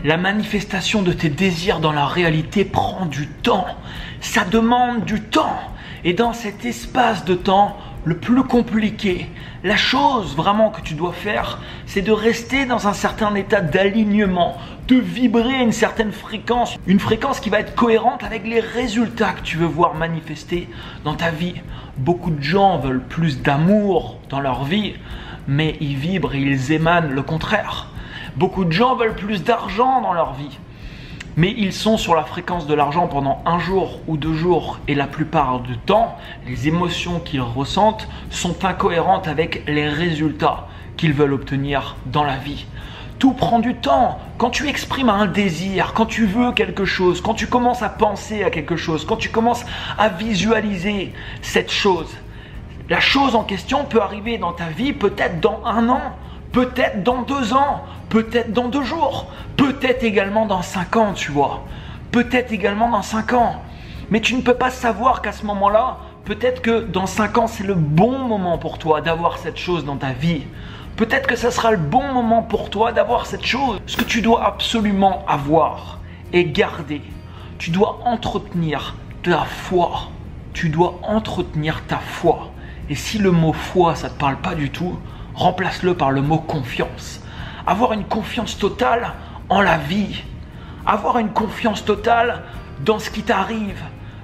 La manifestation de tes désirs dans la réalité prend du temps. Ça demande du temps. Et dans cet espace de temps, le plus compliqué, la chose vraiment que tu dois faire, c'est de rester dans un certain état d'alignement, de vibrer à une certaine fréquence, une fréquence qui va être cohérente avec les résultats que tu veux voir manifester dans ta vie. Beaucoup de gens veulent plus d'amour dans leur vie, mais ils vibrent et ils émanent le contraire. Beaucoup de gens veulent plus d'argent dans leur vie, mais ils sont sur la fréquence de l'argent pendant 1 jour ou 2 jours et la plupart du temps, les émotions qu'ils ressentent sont incohérentes avec les résultats qu'ils veulent obtenir dans la vie. Tout prend du temps. Quand tu exprimes un désir, quand tu veux quelque chose, quand tu commences à penser à quelque chose, quand tu commences à visualiser cette chose, la chose en question peut arriver dans ta vie peut-être dans 1 an, peut-être dans 2 ans, peut-être dans 2 jours, peut-être également dans 5 ans, tu vois. Peut-être également dans 5 ans. Mais tu ne peux pas savoir qu'à ce moment-là, peut-être que dans 5 ans, c'est le bon moment pour toi d'avoir cette chose dans ta vie. Peut-être que ça sera le bon moment pour toi d'avoir cette chose. Ce que tu dois absolument avoir et garder, tu dois entretenir ta foi. Tu dois entretenir ta foi. Et si le mot foi, ça ne te parle pas du tout, remplace-le par le mot confiance. Avoir une confiance totale en la vie. Avoir une confiance totale dans ce qui t'arrive,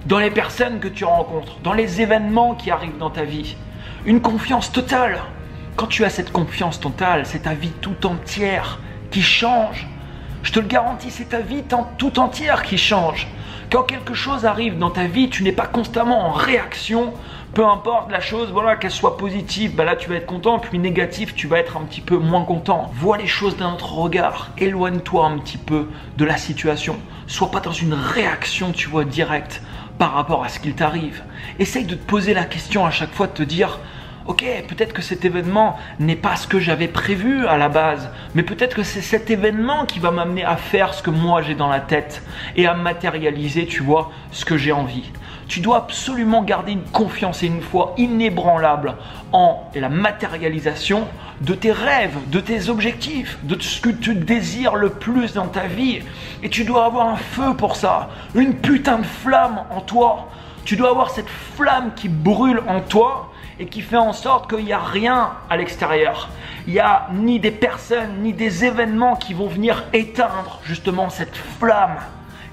dans les personnes que tu rencontres, dans les événements qui arrivent dans ta vie. Une confiance totale. Quand tu as cette confiance totale, c'est ta vie tout entière qui change. Je te le garantis, c'est ta vie tout entière qui change. Quand quelque chose arrive dans ta vie, tu n'es pas constamment en réaction. Peu importe la chose, voilà, qu'elle soit positive, là tu vas être content, puis négative, tu vas être un petit peu moins content. Vois les choses d'un autre regard, éloigne-toi un petit peu de la situation. Sois pas dans une réaction, tu vois, directe par rapport à ce qu'il t'arrive. Essaye de te poser la question à chaque fois, de te dire ok, peut-être que cet événement n'est pas ce que j'avais prévu à la base, mais peut-être que c'est cet événement qui va m'amener à faire ce que moi j'ai dans la tête et à matérialiser, tu vois, ce que j'ai envie. Tu dois absolument garder une confiance et une foi inébranlable en la matérialisation de tes rêves, de tes objectifs, de ce que tu désires le plus dans ta vie. Et tu dois avoir un feu pour ça, une putain de flamme en toi. Tu dois avoir cette flamme qui brûle en toi et qui fait en sorte qu'il n'y a rien à l'extérieur. Il n'y a ni des personnes, ni des événements qui vont venir éteindre justement cette flamme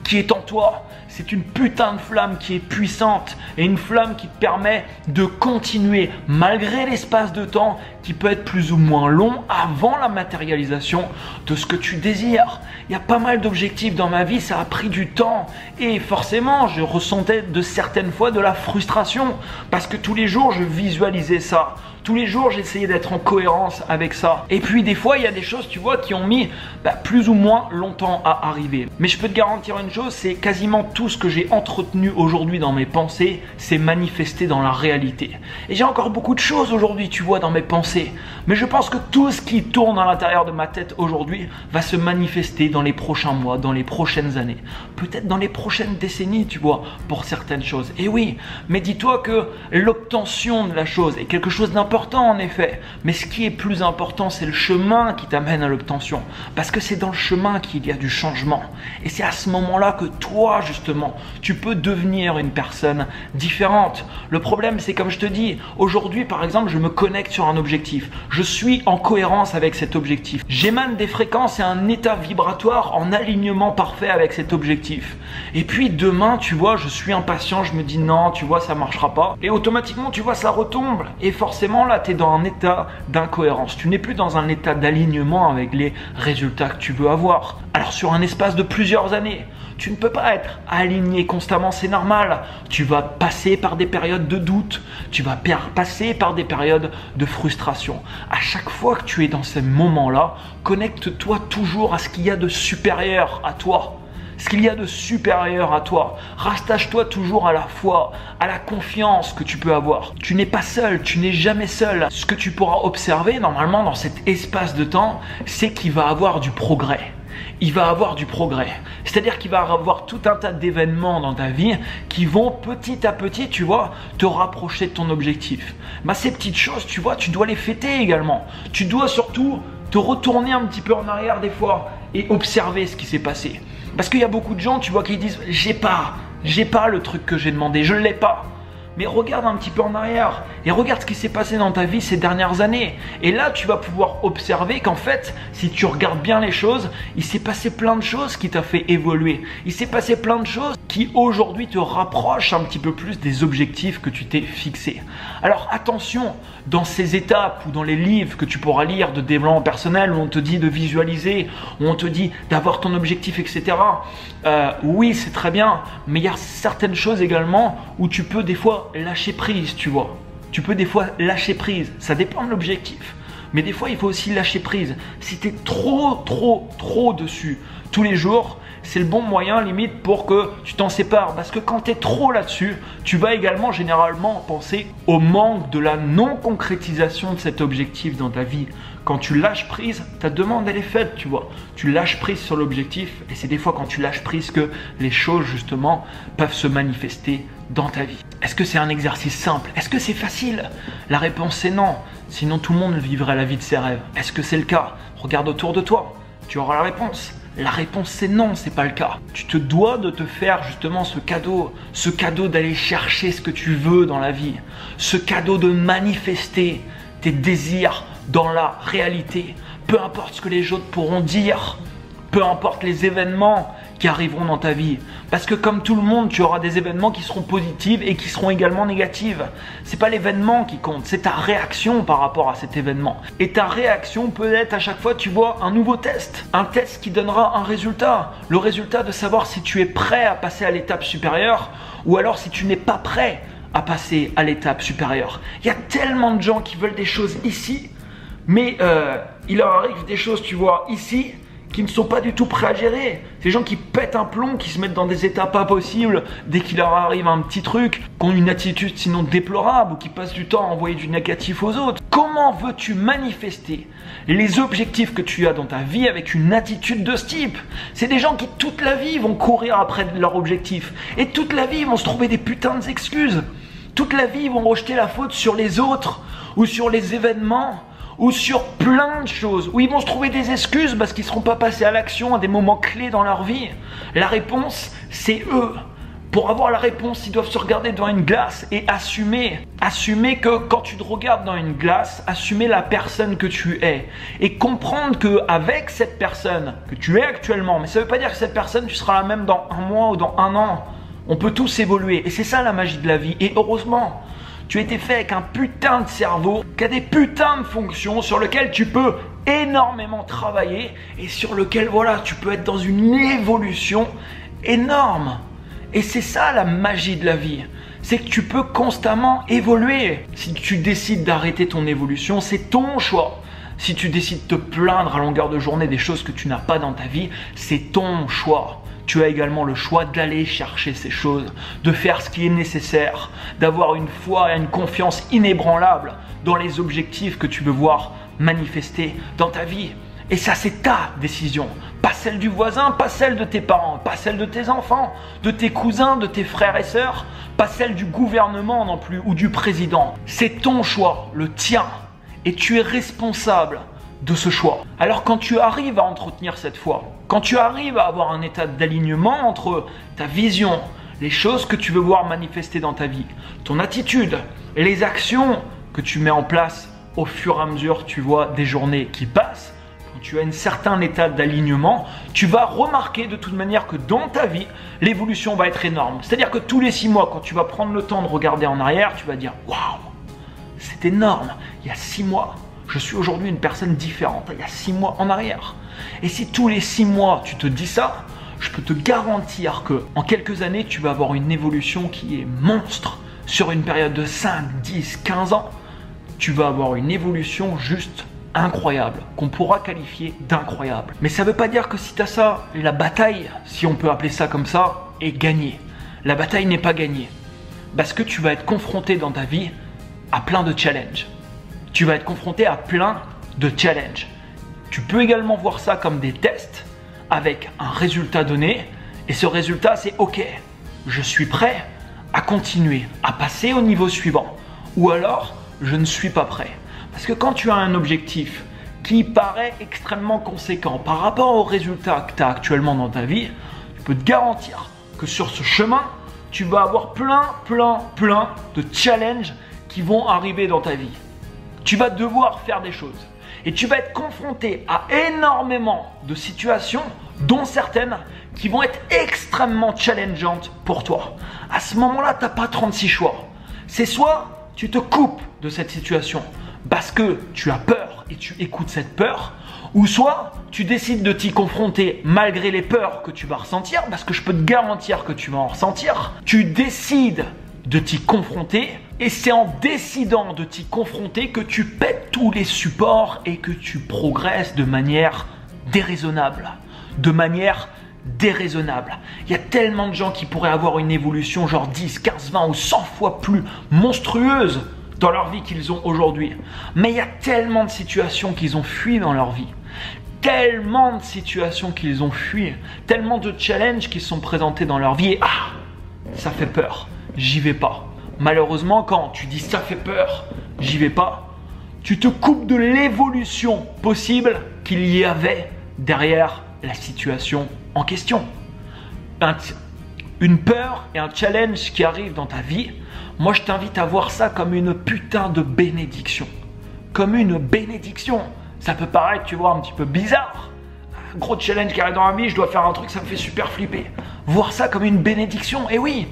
qui est en toi. C'est une putain de flamme qui est puissante et une flamme qui te permet de continuer malgré l'espace de temps qui peut être plus ou moins long avant la matérialisation de ce que tu désires. Il y a pas mal d'objectifs dans ma vie, ça a pris du temps et forcément je ressentais de certaines fois de la frustration parce que tous les jours je visualisais ça. Tous les jours, j'essayais d'être en cohérence avec ça. Et puis des fois, il y a des choses, tu vois, qui ont mis plus ou moins longtemps à arriver. Mais je peux te garantir une chose, c'est quasiment tout ce que j'ai entretenu aujourd'hui dans mes pensées, c'est manifesté dans la réalité. Et j'ai encore beaucoup de choses aujourd'hui, tu vois, dans mes pensées. Mais je pense que tout ce qui tourne à l'intérieur de ma tête aujourd'hui va se manifester dans les prochains mois, dans les prochaines années. Peut-être dans les prochaines décennies, tu vois, pour certaines choses. Et oui, mais dis-toi que l'obtention de la chose est quelque chose d'important en effet, mais ce qui est plus important, c'est le chemin qui t'amène à l'obtention, parce que c'est dans le chemin qu'il y a du changement, et c'est à ce moment-là que toi, justement, tu peux devenir une personne différente. Le problème, c'est comme je te dis, aujourd'hui, par exemple, je me connecte sur un objectif, je suis en cohérence avec cet objectif, j'émane des fréquences et un état vibratoire en alignement parfait avec cet objectif, et puis demain, tu vois, je suis impatient, je me dis non, tu vois, ça marchera pas, et automatiquement, tu vois, ça retombe, et forcément, là, tu es dans un état d'incohérence. Tu n'es plus dans un état d'alignement avec les résultats que tu veux avoir. Alors, sur un espace de plusieurs années, tu ne peux pas être aligné constamment, c'est normal. Tu vas passer par des périodes de doute, tu vas passer par des périodes de frustration. À chaque fois que tu es dans ces moments-là, connecte-toi toujours à ce qu'il y a de supérieur à toi. Ce qu'il y a de supérieur à toi. Rattache-toi toujours à la foi, à la confiance que tu peux avoir. Tu n'es pas seul, tu n'es jamais seul. Ce que tu pourras observer normalement dans cet espace de temps, c'est qu'il va avoir du progrès. Il va avoir du progrès. C'est-à-dire qu'il va avoir tout un tas d'événements dans ta vie qui vont petit à petit, tu vois, te rapprocher de ton objectif. Ces petites choses, tu vois, tu dois les fêter également. Tu dois surtout te retourner un petit peu en arrière des fois et observer ce qui s'est passé. Parce qu'il y a beaucoup de gens, tu vois, qui disent « j'ai pas le truc que j'ai demandé, je l'ai pas ». Mais regarde un petit peu en arrière et regarde ce qui s'est passé dans ta vie ces dernières années. Et là, tu vas pouvoir observer qu'en fait, si tu regardes bien les choses, il s'est passé plein de choses qui t'ont fait évoluer. Il s'est passé plein de choses qui aujourd'hui te rapprochent un petit peu plus des objectifs que tu t'es fixés. Alors attention, dans ces étapes ou dans les livres que tu pourras lire de développement personnel où on te dit de visualiser, où on te dit d'avoir ton objectif, etc. Oui, c'est très bien, mais il y a certaines choses également où tu peux des fois lâcher prise, tu vois. Tu peux des fois lâcher prise, ça dépend de l'objectif. Mais des fois, il faut aussi lâcher prise. Si tu es trop dessus tous les jours, c'est le bon moyen limite pour que tu t'en sépares. Parce que quand tu es trop là-dessus, tu vas également généralement penser au manque de la non-concrétisation de cet objectif dans ta vie. Quand tu lâches prise, ta demande elle est faite, tu vois. Tu lâches prise sur l'objectif et c'est des fois quand tu lâches prise que les choses justement peuvent se manifester dans ta vie. Est-ce que c'est un exercice simple? Est-ce que c'est facile? La réponse est non. Sinon tout le monde vivrait la vie de ses rêves. Est-ce que c'est le cas? Regarde autour de toi, tu auras la réponse. La réponse c'est non, c'est pas le cas. Tu te dois de te faire justement ce cadeau d'aller chercher ce que tu veux dans la vie, ce cadeau de manifester tes désirs dans la réalité. Peu importe ce que les autres pourront dire, peu importe les événements qui arriveront dans ta vie. Parce que comme tout le monde, tu auras des événements qui seront positifs et qui seront également négatifs. C'est pas l'événement qui compte, c'est ta réaction par rapport à cet événement. Et ta réaction peut être à chaque fois, tu vois, un nouveau test. Un test qui donnera un résultat. Le résultat de savoir si tu es prêt à passer à l'étape supérieure ou alors si tu n'es pas prêt à passer à l'étape supérieure. Il y a tellement de gens qui veulent des choses ici, mais il leur arrive des choses, tu vois, ici, qui ne sont pas du tout prêts à gérer. Ces gens qui pètent un plomb, qui se mettent dans des états pas possibles dès qu'il leur arrive un petit truc, qui ont une attitude sinon déplorable ou qui passent du temps à envoyer du négatif aux autres. Comment veux-tu manifester les objectifs que tu as dans ta vie avec une attitude de ce type? C'est des gens qui toute la vie vont courir après leur objectif et toute la vie vont se trouver des putains d'excuses. Toute la vie, ils vont rejeter la faute sur les autres ou sur les événements ou sur plein de choses, où ils vont se trouver des excuses parce qu'ils ne seront pas passés à l'action à des moments clés dans leur vie. La réponse, c'est eux. Pour avoir la réponse, ils doivent se regarder devant une glace et assumer. Assumer que quand tu te regardes dans une glace, assumer la personne que tu es. Et comprendre qu'avec cette personne que tu es actuellement, mais ça ne veut pas dire que cette personne, tu seras la même dans un mois ou dans un an. On peut tous évoluer et c'est ça la magie de la vie. Et heureusement, tu as été fait avec un putain de cerveau qui a des putains de fonctions sur lesquelles tu peux énormément travailler et sur lequel voilà, tu peux être dans une évolution énorme. Et c'est ça la magie de la vie. C'est que tu peux constamment évoluer. Si tu décides d'arrêter ton évolution, c'est ton choix. Si tu décides de te plaindre à longueur de journée des choses que tu n'as pas dans ta vie, c'est ton choix. Tu as également le choix d'aller chercher ces choses, de faire ce qui est nécessaire, d'avoir une foi et une confiance inébranlable dans les objectifs que tu veux voir manifester dans ta vie. Et ça, c'est ta décision, pas celle du voisin, pas celle de tes parents, pas celle de tes enfants, de tes cousins, de tes frères et sœurs, pas celle du gouvernement non plus ou du président. C'est ton choix, le tien, et tu es responsable de ce choix. Alors quand tu arrives à entretenir cette foi, quand tu arrives à avoir un état d'alignement entre ta vision, les choses que tu veux voir manifester dans ta vie, ton attitude, les actions que tu mets en place au fur et à mesure, tu vois, des journées qui passent, quand tu as un certain état d'alignement, tu vas remarquer de toute manière que dans ta vie, l'évolution va être énorme. C'est-à-dire que tous les 6 mois, quand tu vas prendre le temps de regarder en arrière, tu vas dire « Waouh, c'est énorme, il y a 6 mois ». Je suis aujourd'hui une personne différente, il y a 6 mois en arrière. Et si tous les 6 mois tu te dis ça, je peux te garantir que en quelques années, tu vas avoir une évolution qui est monstre. Sur une période de 5, 10, 15 ans, tu vas avoir une évolution juste incroyable, qu'on pourra qualifier d'incroyable. Mais ça ne veut pas dire que si tu as ça, la bataille, si on peut appeler ça comme ça, est gagnée. La bataille n'est pas gagnée. Parce que tu vas être confronté dans ta vie à plein de challenges. Tu vas être confronté à plein de challenges. Tu peux également voir ça comme des tests avec un résultat donné. Et ce résultat, c'est OK, je suis prêt à continuer, à passer au niveau suivant. Ou alors, je ne suis pas prêt. Parce que quand tu as un objectif qui paraît extrêmement conséquent par rapport aux résultats que tu as actuellement dans ta vie, je peux te garantir que sur ce chemin, tu vas avoir plein de challenges qui vont arriver dans ta vie. Tu vas devoir faire des choses et tu vas être confronté à énormément de situations, dont certaines qui vont être extrêmement challengeantes pour toi. À ce moment-là, tu n'as pas 36 choix. C'est soit tu te coupes de cette situation parce que tu as peur et tu écoutes cette peur, ou soit tu décides de t'y confronter malgré les peurs que tu vas ressentir, parce que je peux te garantir que tu vas en ressentir. Tu décides de t'y confronter et c'est en décidant de t'y confronter que tu pètes tous les supports et que tu progresses de manière déraisonnable. Il y a tellement de gens qui pourraient avoir une évolution genre 10, 15, 20 ou 100 fois plus monstrueuse dans leur vie qu'ils ont aujourd'hui. Mais il y a tellement de situations qu'ils ont fui dans leur vie. Tellement de situations qu'ils ont fui. Tellement de challenges qui se sont présentés dans leur vie. Et ça fait peur. J'y vais pas. Malheureusement, quand tu dis ça fait peur, j'y vais pas, tu te coupes de l'évolution possible qu'il y avait derrière la situation en question. Une peur et un challenge qui arrive dans ta vie, moi je t'invite à voir ça comme une putain de bénédiction. Comme une bénédiction. Ça peut paraître, tu vois, un petit peu bizarre. Un gros challenge qui arrive dans la vie, je dois faire un truc, ça me fait super flipper. Voir ça comme une bénédiction, et oui,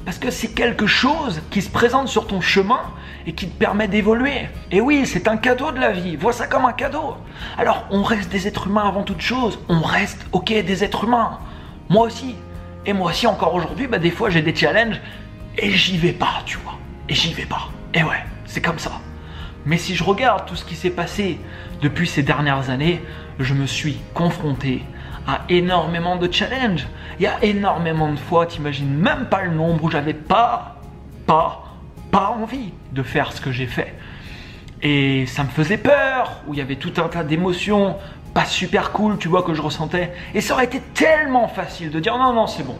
parce que c'est quelque chose qui se présente sur ton chemin et qui te permet d'évoluer. Et oui, c'est un cadeau de la vie. Vois ça comme un cadeau. Alors, on reste des êtres humains avant toute chose. On reste, ok, des êtres humains. Moi aussi. Et moi aussi, encore aujourd'hui, des fois, j'ai des challenges et j'y vais pas, tu vois. Et j'y vais pas. Et ouais, c'est comme ça. Mais si je regarde tout ce qui s'est passé depuis ces dernières années, je me suis confronté à énormément de challenges. Il y a énormément de fois, t'imagines même pas le nombre où j'avais pas envie de faire ce que j'ai fait. Et ça me faisait peur, où il y avait tout un tas d'émotions pas super cool, tu vois, que je ressentais. Et ça aurait été tellement facile de dire non, c'est bon.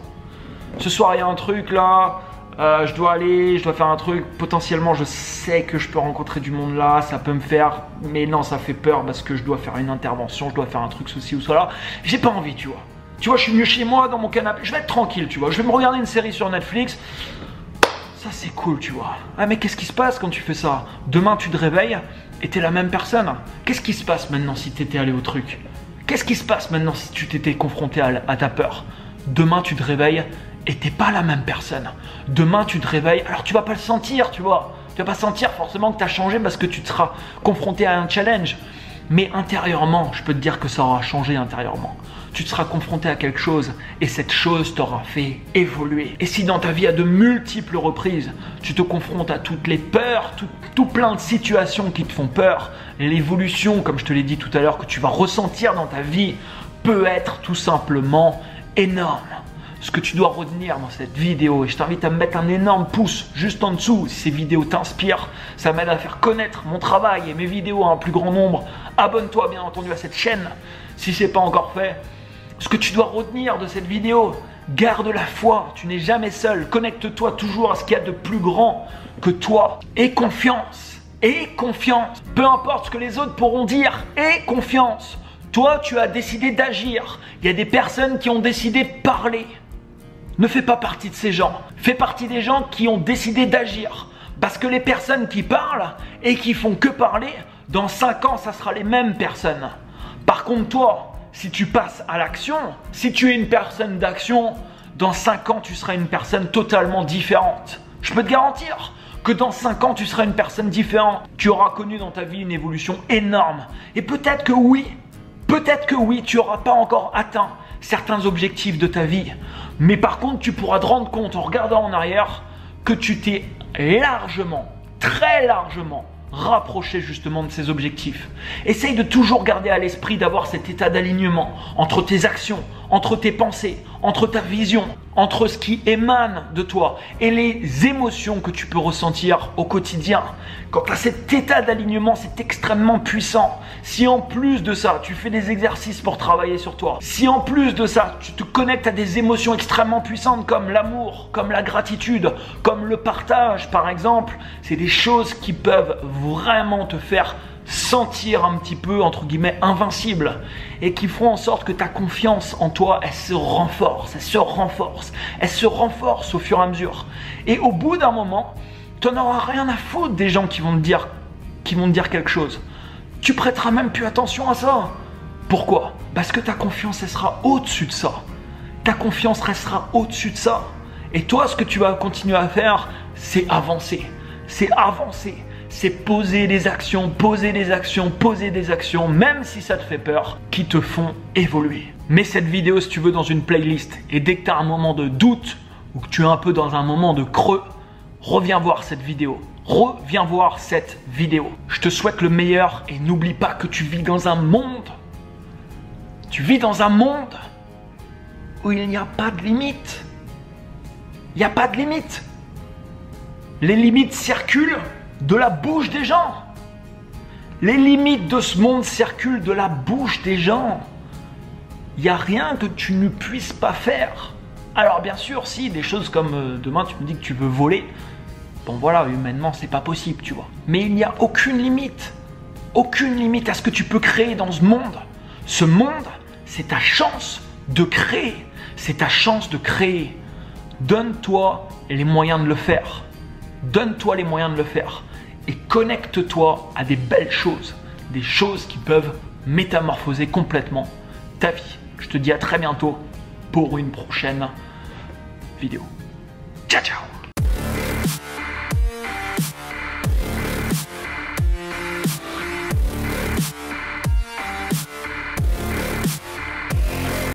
Ce soir, il y a un truc là, je dois faire un truc, potentiellement je sais que je peux rencontrer du monde là, ça peut me faire, mais non, ça fait peur parce que je dois faire une intervention, je dois faire un truc ceci ou cela. J'ai pas envie, tu vois. Tu vois, je suis mieux chez moi, dans mon canapé, je vais être tranquille, tu vois. Je vais me regarder une série sur Netflix, ça c'est cool, tu vois. Ah mais qu'est-ce qui se passe quand tu fais ça? Demain tu te réveilles et t'es la même personne. Qu'est-ce qui se passe maintenant si t'étais allé au truc? Qu'est-ce qui se passe maintenant si tu t'étais confronté à ta peur? Demain tu te réveilles et t'es pas la même personne. Demain tu te réveilles, alors tu vas pas le sentir, tu vois. Tu vas pas sentir forcément que tu as changé parce que tu te seras confronté à un challenge. Mais intérieurement, je peux te dire que ça aura changé intérieurement. Tu te seras confronté à quelque chose et cette chose t'aura fait évoluer. Et si dans ta vie à de multiples reprises, tu te confrontes à toutes les peurs, tout plein de situations qui te font peur, l'évolution, comme je te l'ai dit tout à l'heure, que tu vas ressentir dans ta vie peut être tout simplement énorme. Ce que tu dois retenir dans cette vidéo, et je t'invite à me mettre un énorme pouce juste en dessous si ces vidéos t'inspirent, ça m'aide à faire connaître mon travail et mes vidéos à un plus grand nombre. Abonne-toi bien entendu à cette chaîne si ce n'est pas encore fait. Ce que tu dois retenir de cette vidéo, garde la foi, tu n'es jamais seul, connecte-toi toujours à ce qu'il y a de plus grand que toi. Aie confiance, peu importe ce que les autres pourront dire, aie confiance. Toi, tu as décidé d'agir, il y a des personnes qui ont décidé de parler. Ne fais pas partie de ces gens, fais partie des gens qui ont décidé d'agir. Parce que les personnes qui parlent et qui font que parler, dans 5 ans, ça sera les mêmes personnes. Par contre, toi, si tu passes à l'action, si tu es une personne d'action, dans 5 ans, tu seras une personne totalement différente. Je peux te garantir que dans 5 ans, tu seras une personne différente. Tu auras connu dans ta vie une évolution énorme. Et peut-être que oui, tu n'auras pas encore atteint certains objectifs de ta vie. Mais par contre, tu pourras te rendre compte en regardant en arrière que tu t'es largement, très largement rapprocher justement de ces objectifs. Essaye de toujours garder à l'esprit d'avoir cet état d'alignement entre tes actions, entre tes pensées, entre ta vision, entre ce qui émane de toi et les émotions que tu peux ressentir au quotidien. Quand tu as cet état d'alignement, c'est extrêmement puissant. Si en plus de ça, tu fais des exercices pour travailler sur toi, si en plus de ça, tu te connectes à des émotions extrêmement puissantes comme l'amour, comme la gratitude, comme le partage par exemple, c'est des choses qui peuvent vraiment te faire sentir un petit peu, entre guillemets, invincible et qui feront en sorte que ta confiance en toi, elle se renforce, elle se renforce, elle se renforce au fur et à mesure. Et au bout d'un moment, tu n'en auras rien à foutre des gens qui vont te dire quelque chose. Tu prêteras même plus attention à ça. Pourquoi? Parce que ta confiance, elle sera au-dessus de ça. Ta confiance restera au-dessus de ça. Et toi, ce que tu vas continuer à faire, c'est avancer. C'est avancer. C'est poser des actions, poser des actions, poser des actions, même si ça te fait peur, qui te font évoluer. Mets cette vidéo, si tu veux, dans une playlist. Et dès que tu as un moment de doute, ou que tu es un peu dans un moment de creux, reviens voir cette vidéo. Reviens voir cette vidéo. Je te souhaite le meilleur et n'oublie pas que tu vis dans un monde. Tu vis dans un monde où il n'y a pas de limite. Il n'y a pas de limite. Les limites circulent de la bouche des gens. Les limites de ce monde circulent de la bouche des gens. Il n'y a rien que tu ne puisses pas faire. Alors bien sûr, si, des choses comme demain tu me dis que tu veux voler, bon voilà, humainement c'est pas possible, tu vois. Mais il n'y a aucune limite à ce que tu peux créer dans ce monde. Ce monde, c'est ta chance de créer. C'est ta chance de créer. Donne-toi les moyens de le faire. Donne-toi les moyens de le faire. Et connecte-toi à des belles choses. Des choses qui peuvent métamorphoser complètement ta vie. Je te dis à très bientôt pour une prochaine vidéo. Ciao, ciao!